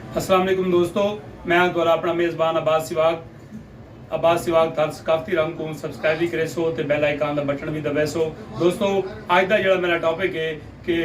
अस्सलाम वालेकुम दोस्तों, मैं द्वारा अपना मेज़बान अब्बास सिवाग थाल सकाफती रंग को सबसक्राइब भी करे सो ते बेल आइकन का बटन भी दबे सो। दोस्तों आज का जो मेरा टॉपिक है कि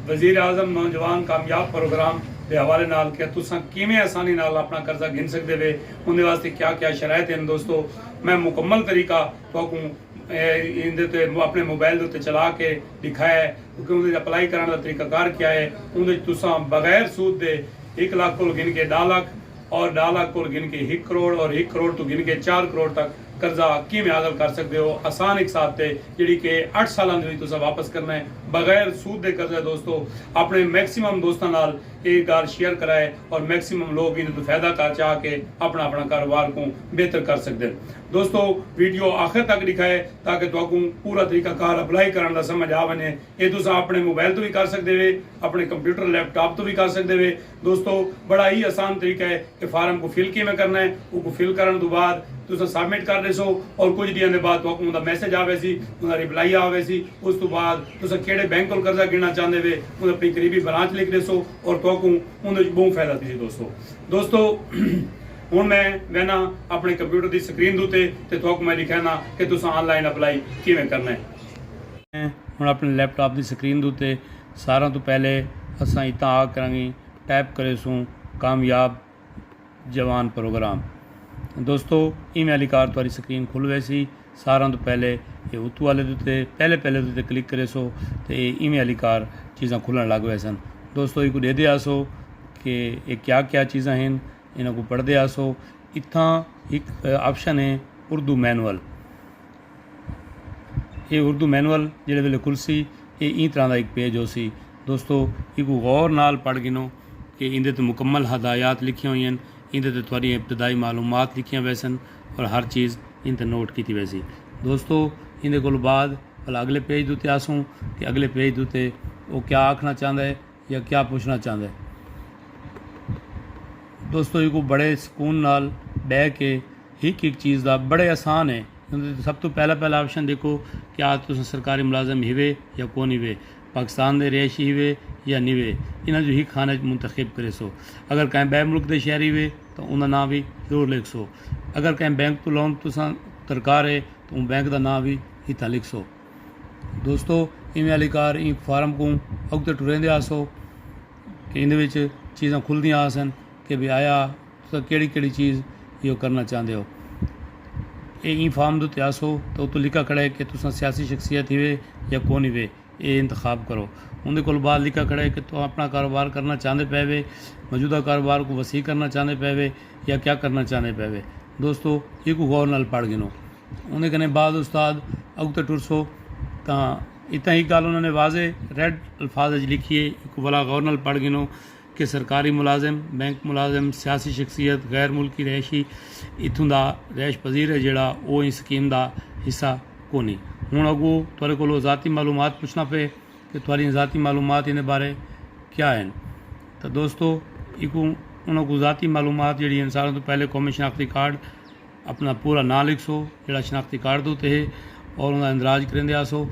वज़ीर आज़म नौजवान कामयाब प्रोग्राम के हवाले नाल कि तुसां किवें आसानी नाल अपना कर्जा गिन सकते वे, उनके वास्ते क्या क्या शराइत हैं। दोस्तों मैं मुकम्मल तरीका तुहानू अपने मोबाइल के चला के दिखाया है कि उन्हें अप्लाई करने का तरीकाकार क्या है। उन्हें तुसां बगैर सूद दे 1 लाख को गिन के 10 लाख और 10 लाख को गिन के 1 करोड़ और 1 करोड़ तो गिन के 4 करोड़ तक कर्जा किवें हासिल कर सकते हो आसान एक साथ ते जिहड़ी कि 8 सालां दे विच तुसां वापस करना है बगैर सूद दे कर्जा। दोस्तों अपने मैक्सिमम दोस्तां नाल ये गल शेयर कराए और मैक्सिमम लोग इन तो फायदा कर चाह के अपना अपना कारोबार को बेहतर कर सकते हैं। दोस्तों वीडियो आखिर तक दिखाए ताकि तुहानू पूरा तरीकाकार अप्लाई करने का समझ आ वने। ये तुसां अपने मोबाइल तो भी कर सकते वे, अपने कंप्यूटर लैपटॉप तो भी कर सकते वे। दोस्तों बड़ा ही आसान तरीका है कि फार्म को फिल किवें करना है। वो फिल करने तो बाद तुसां सबमिट कर दे सो और कुछ दिनों के बाद तुहानू उनका मैसेज आवे सी, उनका रिप्लाई आवे सी। उस तो बाद तुसां किहड़े बैंक को कर्जा गिनना चाहते वे उन्हें अपनी करीबी ब्रांच लिख दे सो और तुहानू उन्हें बहुत फायदा दी। दोस्तों हुण मैं बहना अपने कंप्यूटर की स्क्रीन ते तुहानू मैं दिखाना कि तुसां ऑनलाइन अप्लाई किवें करना है। हुण अपने लैपटॉप की स्क्रीन उत्ते सारा तो पहले असां इतां आ करांगे टाइप करे सूँ कामयाब जवान प्रोग्राम। दोस्तों ईमेल वाली कार तुहारी स्क्रीन खुल वैसी सारा तो पहले ये उतू वाले पहले उत्ते क्लिक करे सो तो ईमेल वाली कार चीज़ां खुलन लग वैसन। दोस्तों इनको दे दिया सो कि ये क्या क्या चीज़ां हैं, इन्हों को पढ़ते आसो। इतना एक ऑप्शन है उर्दू मैनुअल। ये उर्दू मैनुअल जिहड़े वेले खुलसी ये इस तरह का एक पेज हो सी। दोस्तों इको गौर नाल पढ़ गिनो कि इंदे ते मुकम्मल हदायत लिखियां हुई हैं, इंदे ते तुहारी इब्तदाई मालूमात लिखियां वैसन और हर चीज़ इन ते नोट की वैसी। दोस्तों इंदे कोल बाद भला अगले पेज उत्ते आसूँ कि अगले पेज उत्ते वो क्या आखना चाहता है या क्या पूछना चाहता है। दोस्तों ये को बड़े सुकून नाल बह के एक चीज़ का बड़े आसान है। सब तो पहला ऑप्शन देखो क्या तुम सरकारी मुलाजम हिवे या कौन हिवे, पाकिस्तान के रिहायशी हिवे या नहीं वे, इन्हों जो ही खाने मुंतखब करे सो। अगर कहीं बै मुल्क के शहरी वे तो उनका नाम भी जरूर लिख सो। अगर कहीं बैंक तो लोन तुसा दरकार है तो उन बैंक का नाम भी इतना लिख सो। दोस्तों इवें वाली कार इन फार्म को अगते टुरेंदे आसो कि इन चीज़ां खुलदियां आसन कि भी आया तुम केड़ी चीज़ यो करना चाहते हो। ये फार्म उत्ते आसो तो उत्तों लिखा खड़ा है कि तुम सियासी शख्सियत हिवे या कौन हिवे, ये इंतखाब करो। उनके कोल बाद लिखा खड़ा है कि तुम अपना कारोबार करना चाहते पे वे, मौजूदा कारोबार को वसी करना चाहते पे वे या क्या करना चाहते पे वे। दोस्तों ये को गौर नाल पढ़ गिनो। उन्हें कने बाद उस्ताद अगते टुरसो तो इतना ही गल उन्होंने वाजे रेड अल्फाज लिखी है। एक वाला गौर नाल पढ़ गिनो कि सरकारी मुलाजिम, बैंक मुलाजिम, सियासी शख्सियत, गैर मुल्की रहायशी इतों का रहायश पजीर है जोड़ा वो इस स्कीम का हिस्सा को नहीं। हूँ अगू थोड़े को ज़ाती मालूमात पूछना पे कि थोड़ी ज़ाती मालूमात इन बारे क्या हैं। तो दोस्तों इको उनको ज़ाती मालूमात जी सारों तो पहले कौमी शनाख्ती कार्ड अपना पूरा ना लिख सो जोड़ा शनाख्ती कार्ड के उत्ते है और उनका इंदराज करेंदे आसो।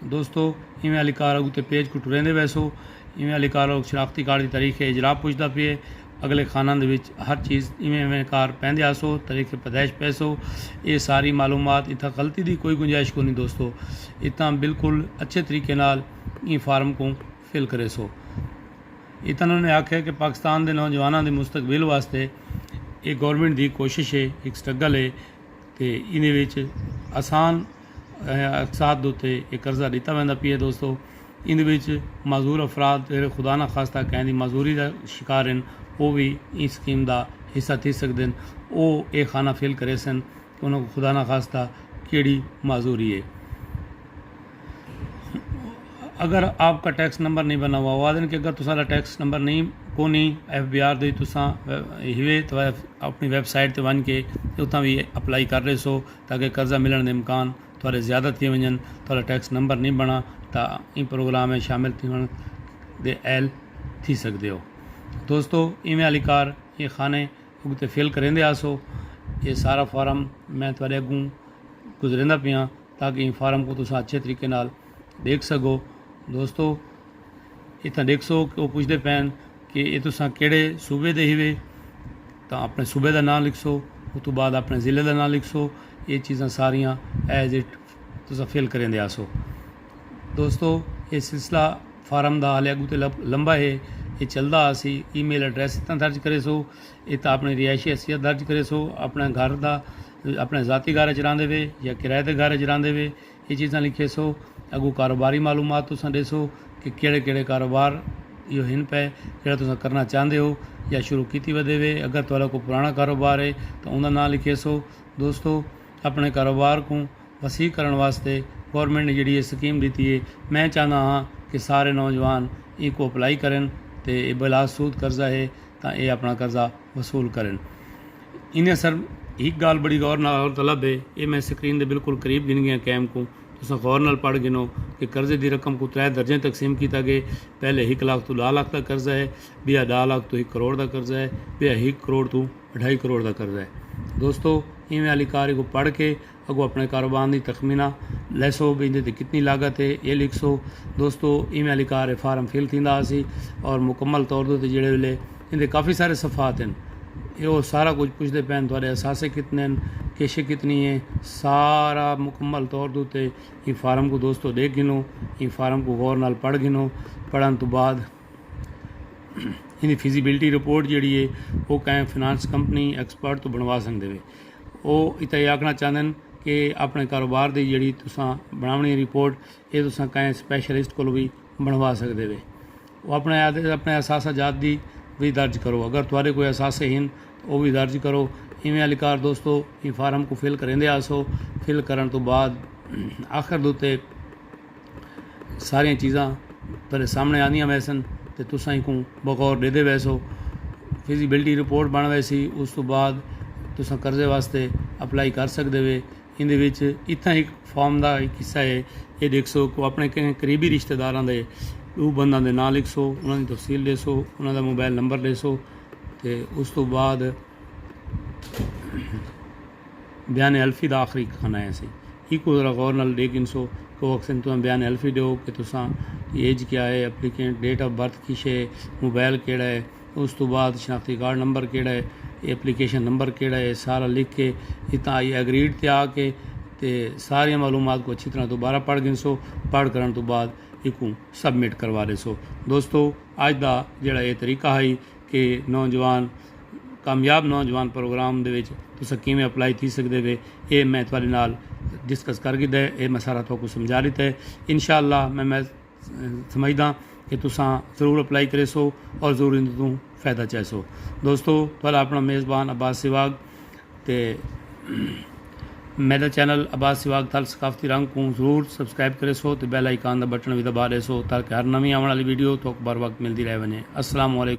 दोस्तों इवें वाली कार अगू तो पेज को टुरेंदे वैसो। इवें वाली कार शनाख्ती कार्ड की तारीख इजरा पुछता पे अगले खाना हर चीज़ इवें कार पहनदे आसो, तारीख पैदाइश पैसो, ये सारी मालूमात इतना गलती की कोई गुंजाइश को नहीं। दोस्तों इतना बिल्कुल अच्छे तरीके नाल ई फार्म को फिल करे सो। इतना उन्होंने आख्या कि पाकिस्तान के नौजवानों के मुस्तकबिल वास्ते एक गौरमेंट की कोशिश है, एक स्ट्रगल है तो इन आसान अकसाद उत्ते एक कर्जा दिता वह पी है। दोस्तों इन माजूर अफराद जो खुदा ना खास्ता कहीं माजूरी का शिकार हैं वो भी इस स्कीम का हिस्सा थी सकते हैं। वो ये खाना फिल करे सन कि उन्होंने खुदा ना खास्ता केड़ी माजूरी है। अगर आपका टैक्स नंबर नहीं बना हुआ वादन कि अगर तुसारा टैक्स नंबर नहीं को नहीं FBR दी तुसा हिवे तो अपनी वैबसाइट ते वन के उतना भी अप्लाई कर रहे सो ताकि कर्जा मिलने के इम्कान थोड़े ज़्यादा थी वजन। थोड़ा टैक्स नंबर नहीं बना तो इन प्रोग्राम में शामिल थियण दे एल थी सकते हो। दोस्तों इवें वाली कार ये खाने उगते फिल करेंदे आसो। ये सारा फार्म मैं थोड़े अगू गुजरेंदा पिया ताकि इन फार्म को तुम अच्छे तरीके नाल देख सको। दोस्तों इतना देख सो कि वो पुछते पैन कि ये तुसां केड़े सूबे दे हिवे तो अपने सूबे का नाम लिखसो, उस तो बाद अपने ज़िले का नाम लिखसो। ये चीज़ां सारियां एज इट तुसां फिल करेंदे आसो। दोस्तों ये सिलसिला फार्म का हाले अगू तो लंबा है, ये चलता आसी। ईमेल एड्रैस इतना दर्ज करे सो, इतना अपनी रिहायशी हैसियत दर्ज करे सो, अपने घर का अपने ज़ाती घर च रहिंदे वे या किराए के घर च रहिंदे वे, ये चीज़ां लिखे सो। अगू कारोबारी मालूमात तुसां ॾेसो कि केड़े केड़े कारोबार इहो हिन पे जेड़ा तुसां करना चाहते हो या शुरू की वधे वे। अगर तुहाडा कोई पुराना कारोबार है तो उनका नाम लिखे सो। दोस्तों अपने कारोबार को वसी करने वास्ते गौरमेंट ने जी स्कीम दी है, मैं चाहता हाँ कि सारे नौजवान इको अपलाई करें तो ये बिलासूद कर्जा है तो ये अपना कर्जा वसूल करें। इन्हें सर एक गाल बड़ी गौर नाल तलब है, ये मैं स्क्रीन के बिल्कुल करीब गिन गया कैम को, तुसां गौर नाल पढ़ गिनो कि कर्जे की रकम को 3 दर्जे तकसीम किया गया। पहले 1 लाख तो 2 लाख का कर्जा है, बिया 2 लाख तो 1 करोड़ का कर्जा है, बिया 1 करोड़ तो 2.5 करोड़ का कर्जा है। दोस्तों इवें वाली कार को पढ़ के अगो अपने कारोबार की तखमीना लैसो भी इनते कितनी लागत है ये लिखसो। दोस्तों इवें वाली कार फार्म फिल थींदा सी और मुकम्मल तौर पर जेड़े वेले इनके काफ़ी सारे सफ़ात हैं, ये सारा कुछ पुछते पैन थोड़े असासे कितने हैं, केशे कितनी है, सारा मुकम्मल तौर पर ये फार्म को दोस्तों देख गिनो, ये फार्म को गौर नाल पढ़ गिनो। पढ़न तो बाद इनकी फिजिबिलिटी रिपोर्ट जी है वो कहीं फिनांस कंपनी एक्सपर्ट तो बनवा सकते वे। वो इतना ये आखना चाहते हैं कि अपने कारोबार की जी तुसां बनावनी रिपोर्ट ये तुसां कहीं स्पैशलिस्ट को भी बनवा सकते वे। वो अपने असासाजात की भी दर्ज करो, अगर तुहाडे कोई असासे हैं तो वो भी दर्ज करो। इवें वाली कार दोस्तों ये फार्म को फिल करेंदे आसो। फिल करन तो बाद आखिर दोते सारिया चीज़ां तेरे सामने आनियां वैसन तो तुसां को बगौर दे दे वैसो। फिजिबिलिटी रिपोर्ट बन वैसी, उस तो बाद तुसां कर्जे वास्ते अपलाई कर सकते वे। इहदे विच इतना एक फॉर्म का एक हिस्सा है, ये देखसो को अपने करीबी रिश्तेदारां दे 2 बंदां दे नाम लिखसो, उन्होंने तफसील देसो, उन्होंने मोबाइल नंबर देसो तो उस तो बाद बयान अल्फी का आखिरी खाना है सी इको जरा गौर नाल देख इनसो को अक्सर तुम बयान अल्फी दो कि तुसां एज क्या है, एप्लीकेंट डेट ऑफ बर्थ किश है, मोबाइल केड़ा है, उस तो बाद शनाख्ती कार्ड नंबर केड़ा है, एप्लीकेशन नंबर केड़ा है, सारा लिख के इतना आई एग्रीड ते आके ते सारी मालूमात को अच्छी तरह दोबारा पढ़ गिनसो। पढ़ करन तो बाद इको सबमिट करवा देसो। दोस्तों अज का जिहड़ा ये तरीका है कि नौजवान कामयाब नौजवान प्रोग्राम दे विच तुसां किवें अपलाई थी सकदे वे, ये मैं तुहाडे नाल डिस्कस कर गिदा है, ये मैं सारा तुहानू समझा दिता है। इंशाअल्लाह मैं समझदा कि तुसां ज़रूर अपलाई करे सो और ज़रूर इन तों फ़ायदा चाहे सो। दोस्तों तुहाडा अपना मेज़बान अब्बास सिवाग ते मेरा चैनल अब्बास सिवाग थल सकाफती रंग को ज़रूर सबसक्राइब करे सो तो बैल आइकान का बटन भी दबा दे सो ताकि हर नवी आने वाली वीडियो तो बर वक्त मिलती रह वने। अस्सलाम वालेकुम।